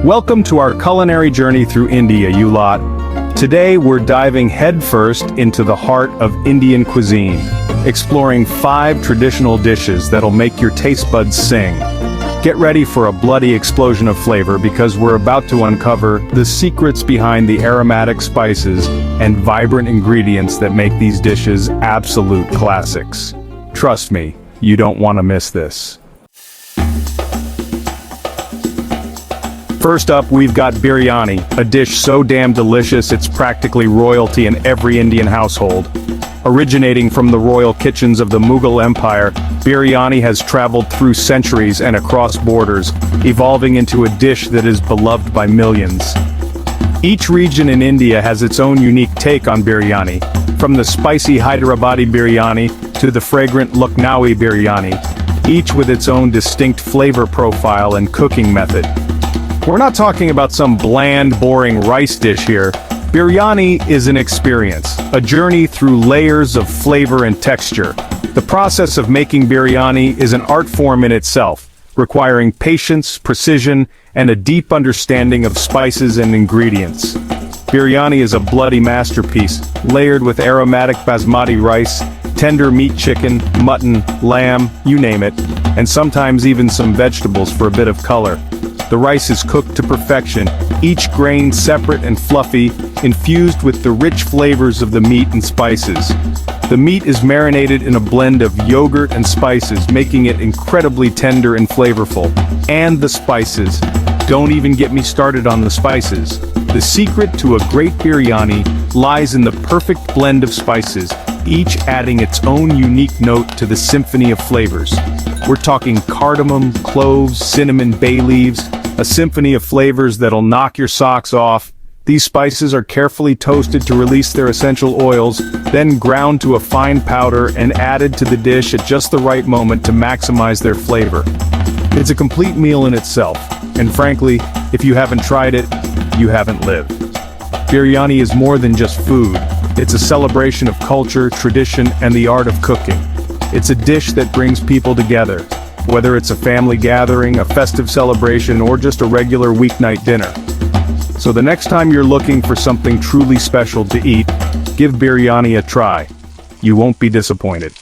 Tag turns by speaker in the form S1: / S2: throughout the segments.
S1: Welcome to our culinary journey through India, you lot. Today we're diving headfirst into the heart of Indian cuisine, exploring 5 traditional dishes that'll make your taste buds sing. Get ready for a bloody explosion of flavor because we're about to uncover the secrets behind the aromatic spices and vibrant ingredients that make these dishes absolute classics. Trust me, you don't want to miss this. First up, we've got biryani, a dish so damn delicious it's practically royalty in every Indian household. Originating from the royal kitchens of the Mughal Empire, biryani has traveled through centuries and across borders, evolving into a dish that is beloved by millions. Each region in India has its own unique take on biryani, from the spicy Hyderabadi biryani to the fragrant Lucknowi biryani, each with its own distinct flavor profile and cooking method. We're not talking about some bland, boring rice dish here. Biryani is an experience, a journey through layers of flavor and texture. The process of making biryani is an art form in itself, requiring patience, precision, and a deep understanding of spices and ingredients. Biryani is a bloody masterpiece, layered with aromatic basmati rice, tender meat chicken, mutton, lamb, you name it, and sometimes even some vegetables for a bit of color. The rice is cooked to perfection, each grain separate and fluffy, infused with the rich flavors of the meat and spices. The meat is marinated in a blend of yogurt and spices, making it incredibly tender and flavorful. And the spices. Don't even get me started on the spices. The secret to a great biryani lies in the perfect blend of spices, each adding its own unique note to the symphony of flavors. We're talking cardamom, cloves, cinnamon, bay leaves, a symphony of flavors that'll knock your socks off. These spices are carefully toasted to release their essential oils, then ground to a fine powder and added to the dish at just the right moment to maximize their flavor. It's a complete meal in itself, and frankly, if you haven't tried it, you haven't lived. Biryani is more than just food. It's a celebration of culture, tradition, and the art of cooking. It's a dish that brings people together, whether it's a family gathering, a festive celebration, or just a regular weeknight dinner. So the next time you're looking for something truly special to eat, give biryani a try. You won't be disappointed.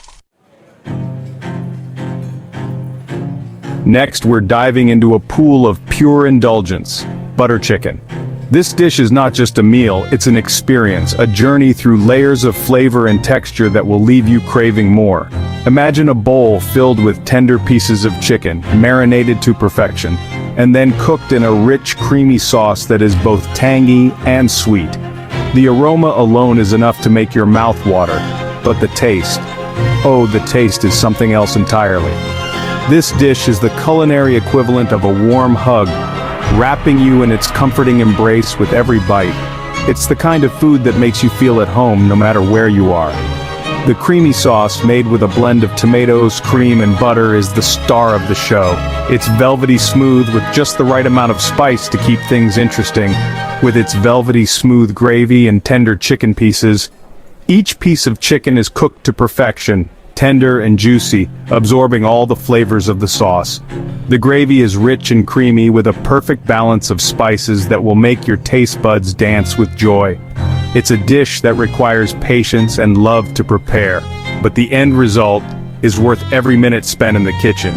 S1: Next, we're diving into a pool of pure indulgence, butter chicken. This dish is not just a meal, it's an experience, a journey through layers of flavor and texture that will leave you craving more. Imagine a bowl filled with tender pieces of chicken, marinated to perfection, and then cooked in a rich, creamy sauce that is both tangy and sweet. The aroma alone is enough to make your mouth water, but the taste, oh, the taste is something else entirely. This dish is the culinary equivalent of a warm hug, wrapping you in its comforting embrace with every bite. It's the kind of food that makes you feel at home no matter where you are. The creamy sauce, made with a blend of tomatoes, cream, and butter, is the star of the show. It's velvety smooth with just the right amount of spice to keep things interesting. With its velvety smooth gravy and tender chicken pieces, each piece of chicken is cooked to perfection, tender and juicy, absorbing all the flavors of the sauce. The gravy is rich and creamy with a perfect balance of spices that will make your taste buds dance with joy. It's a dish that requires patience and love to prepare, but the end result is worth every minute spent in the kitchen.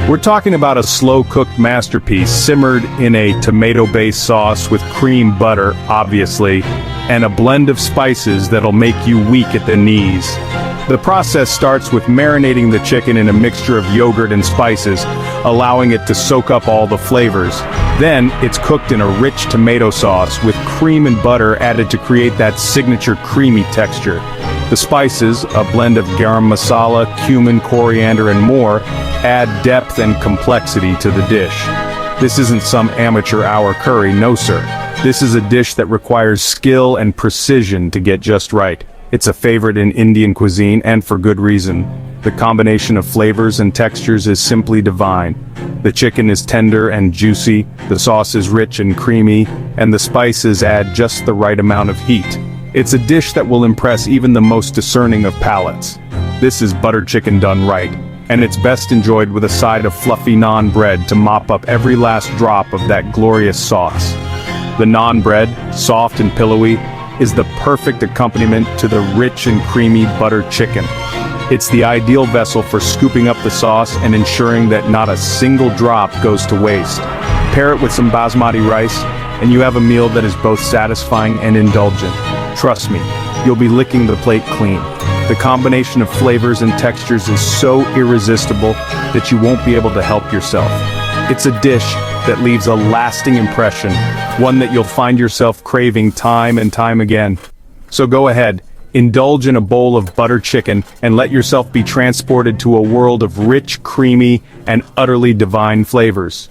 S1: We're talking about a slow-cooked masterpiece simmered in a tomato-based sauce with cream butter, obviously, and a blend of spices that'll make you weak at the knees. The process starts with marinating the chicken in a mixture of yogurt and spices, allowing it to soak up all the flavors. Then, it's cooked in a rich tomato sauce with cream and butter added to create that signature creamy texture. The spices, a blend of garam masala, cumin, coriander, and more, add depth and complexity to the dish. This isn't some amateur hour curry, no sir. This is a dish that requires skill and precision to get just right. It's a favorite in Indian cuisine, and for good reason. The combination of flavors and textures is simply divine. The chicken is tender and juicy, the sauce is rich and creamy, and the spices add just the right amount of heat. It's a dish that will impress even the most discerning of palates. This is butter chicken done right. and it's best enjoyed with a side of fluffy naan bread to mop up every last drop of that glorious sauce. The naan bread, soft and pillowy, is the perfect accompaniment to the rich and creamy butter chicken. It's the ideal vessel for scooping up the sauce and ensuring that not a single drop goes to waste. Pair it with some basmati rice, and you have a meal that is both satisfying and indulgent. Trust me, you'll be licking the plate clean. The combination of flavors and textures is so irresistible that you won't be able to help yourself. It's a dish that leaves a lasting impression, one that you'll find yourself craving time and time again. So go ahead, indulge in a bowl of butter chicken and let yourself be transported to a world of rich, creamy, and utterly divine flavors.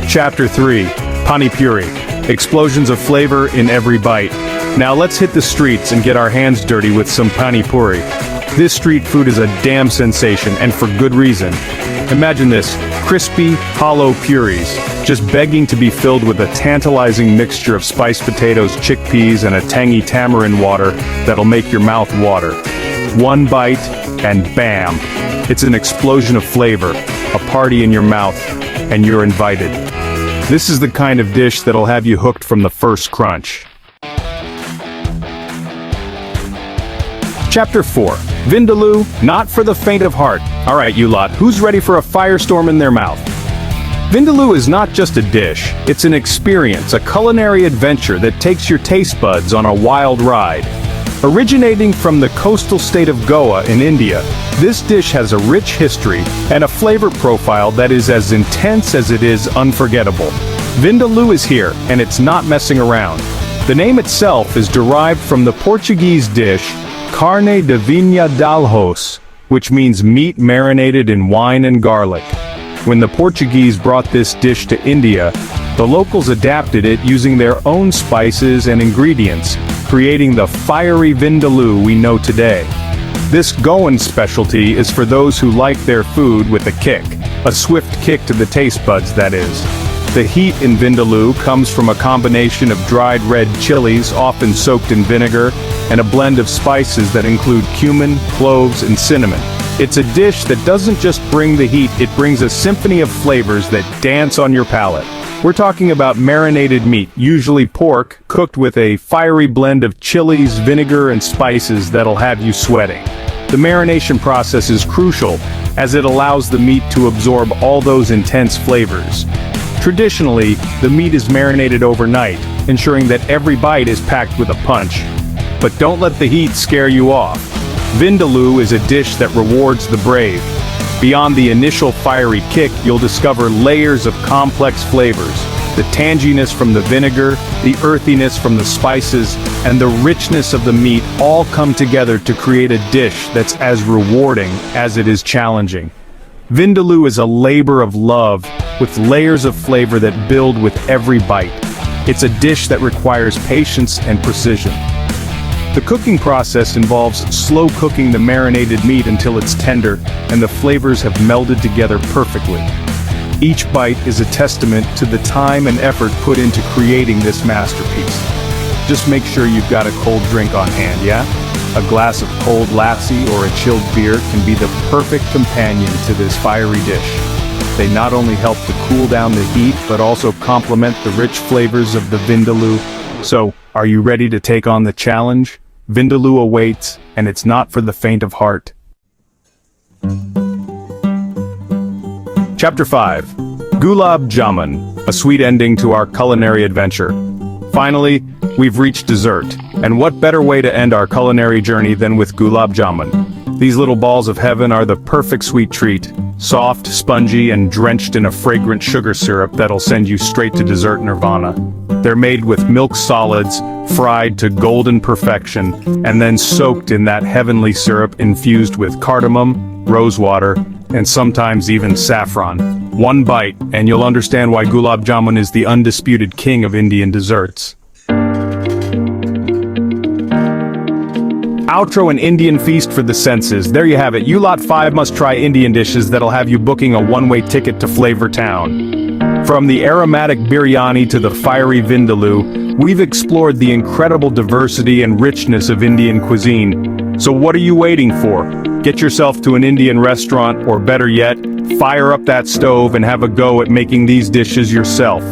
S1: Chapter 3. Pani Puri. Explosions of flavor in every bite. Now let's hit the streets and get our hands dirty with some Pani Puri. This street food is a damn sensation, and for good reason. Imagine this, crispy, hollow puris, just begging to be filled with a tantalizing mixture of spiced potatoes, chickpeas, and a tangy tamarind water that'll make your mouth water. One bite, and bam! It's an explosion of flavor, a party in your mouth, and you're invited. This is the kind of dish that'll have you hooked from the first crunch. Chapter 4. Vindaloo, not for the faint of heart. Alright you lot, who's ready for a firestorm in their mouth? Vindaloo is not just a dish, it's an experience, a culinary adventure that takes your taste buds on a wild ride. Originating from the coastal state of Goa in India, this dish has a rich history and a flavor profile that is as intense as it is unforgettable. Vindaloo is here, and it's not messing around. The name itself is derived from the Portuguese dish carne de vinha d'alhos, which means meat marinated in wine and garlic. When the Portuguese brought this dish to India, the locals adapted it using their own spices and ingredients, creating the fiery vindaloo we know today. This Goan specialty is for those who like their food with a kick, a swift kick to the taste buds, that is. The heat in vindaloo comes from a combination of dried red chilies, often soaked in vinegar, and a blend of spices that include cumin, cloves, and cinnamon. It's a dish that doesn't just bring the heat, it brings a symphony of flavors that dance on your palate. We're talking about marinated meat, usually pork, cooked with a fiery blend of chilies, vinegar, and spices that'll have you sweating. The marination process is crucial, as it allows the meat to absorb all those intense flavors. Traditionally, the meat is marinated overnight, ensuring that every bite is packed with a punch. But don't let the heat scare you off. Vindaloo is a dish that rewards the brave. Beyond the initial fiery kick, you'll discover layers of complex flavors. The tanginess from the vinegar, the earthiness from the spices, and the richness of the meat all come together to create a dish that's as rewarding as it is challenging. Vindaloo is a labor of love, with layers of flavor that build with every bite. It's a dish that requires patience and precision. The cooking process involves slow cooking the marinated meat until it's tender and the flavors have melded together perfectly. Each bite is a testament to the time and effort put into creating this masterpiece. Just make sure you've got a cold drink on hand, yeah? A glass of cold lassi or a chilled beer can be the perfect companion to this fiery dish. They not only help to cool down the heat, but also complement the rich flavors of the vindaloo. So, are you ready to take on the challenge? Vindaloo awaits, and it's not for the faint of heart. Chapter 5. Gulab Jamun, a sweet ending to our culinary adventure. Finally, we've reached dessert, and what better way to end our culinary journey than with Gulab Jamun? These little balls of heaven are the perfect sweet treat, soft, spongy, and drenched in a fragrant sugar syrup that'll send you straight to dessert nirvana. They're made with milk solids, fried to golden perfection, and then soaked in that heavenly syrup infused with cardamom, rosewater, and sometimes even saffron. One bite, and you'll understand why Gulab Jamun is the undisputed king of Indian desserts. Outro: an Indian feast for the senses. There you have it. You lot 5 must try Indian dishes that'll have you booking a one-way ticket to Flavor Town. From the aromatic biryani to the fiery vindaloo, we've explored the incredible diversity and richness of Indian cuisine. So what are you waiting for? Get yourself to an Indian restaurant, or better yet, fire up that stove and have a go at making these dishes yourself.